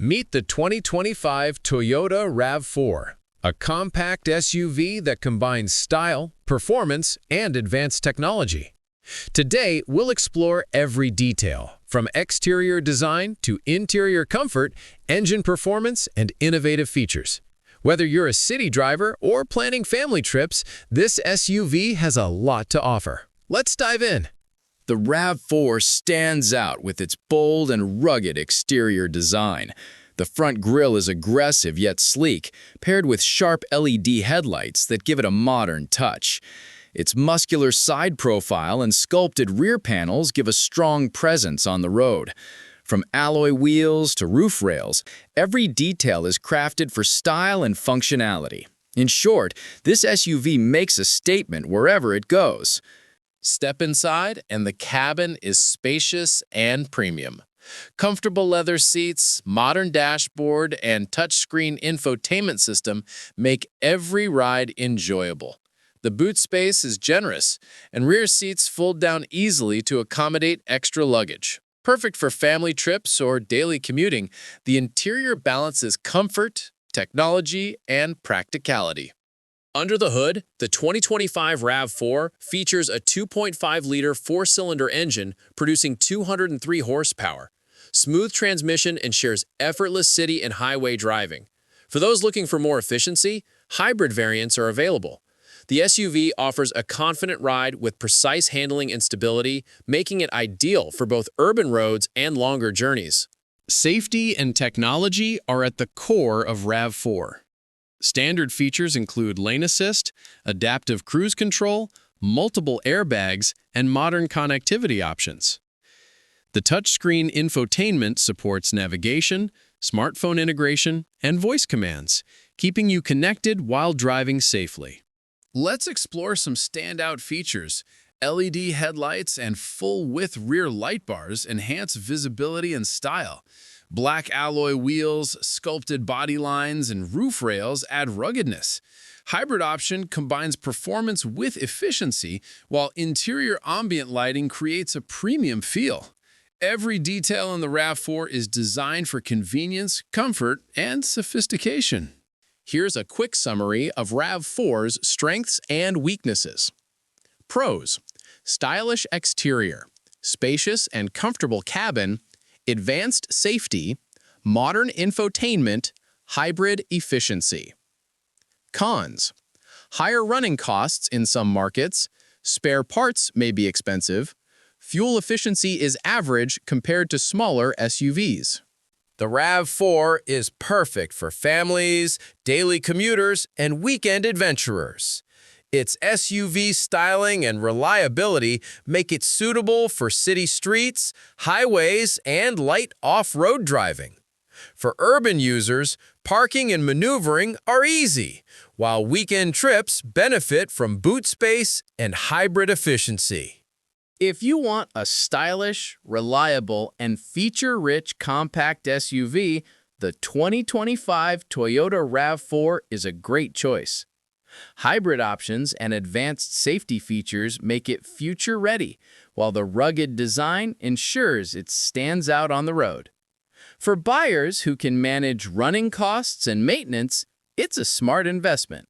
Meet the 2025 Toyota RAV4, a compact SUV that combines style, performance, and advanced technology. Today, we'll explore every detail, from exterior design to interior comfort, engine performance, and innovative features. Whether you're a city driver or planning family trips, this SUV has a lot to offer. Let's dive in. The RAV4 stands out with its bold and rugged exterior design. The front grille is aggressive yet sleek, paired with sharp LED headlights that give it a modern touch. Its muscular side profile and sculpted rear panels give a strong presence on the road. From alloy wheels to roof rails, every detail is crafted for style and functionality. In short, this SUV makes a statement wherever it goes. Step inside, and the cabin is spacious and premium. Comfortable leather seats, modern dashboard, and touchscreen infotainment system make every ride enjoyable. The boot space is generous, and rear seats fold down easily to accommodate extra luggage. Perfect for family trips or daily commuting, the interior balances comfort, technology, and practicality. Under the hood, the 2025 RAV4 features a 2.5-liter four-cylinder engine producing 203 horsepower. Smooth transmission ensures effortless city and highway driving. For those looking for more efficiency, hybrid variants are available. The SUV offers a confident ride with precise handling and stability, making it ideal for both urban roads and longer journeys. Safety and technology are at the core of RAV4. Standard features include lane assist, adaptive cruise control, multiple airbags, and modern connectivity options. The touchscreen infotainment supports navigation, smartphone integration, and voice commands, keeping you connected while driving safely. Let's explore some standout features. LED headlights and full-width rear light bars enhance visibility and style. Black alloy wheels, sculpted body lines, and roof rails add ruggedness. Hybrid option combines performance with efficiency, while interior ambient lighting creates a premium feel. Every detail in the RAV4 is designed for convenience, comfort, and sophistication. Here's a quick summary of RAV4's strengths and weaknesses. Pros: stylish exterior, spacious and comfortable cabin, advanced safety, modern infotainment, hybrid efficiency. Cons: higher running costs in some markets, spare parts may be expensive, fuel efficiency is average compared to smaller SUVs. The RAV4 is perfect for families, daily commuters, and weekend adventurers. Its SUV styling and reliability make it suitable for city streets, highways, and light off-road driving. For urban users, parking and maneuvering are easy, while weekend trips benefit from boot space and hybrid efficiency. If you want a stylish, reliable, and feature-rich compact SUV, the 2025 Toyota RAV4 is a great choice. Hybrid options and advanced safety features make it future-ready, while the rugged design ensures it stands out on the road. For buyers who can manage running costs and maintenance, it's a smart investment.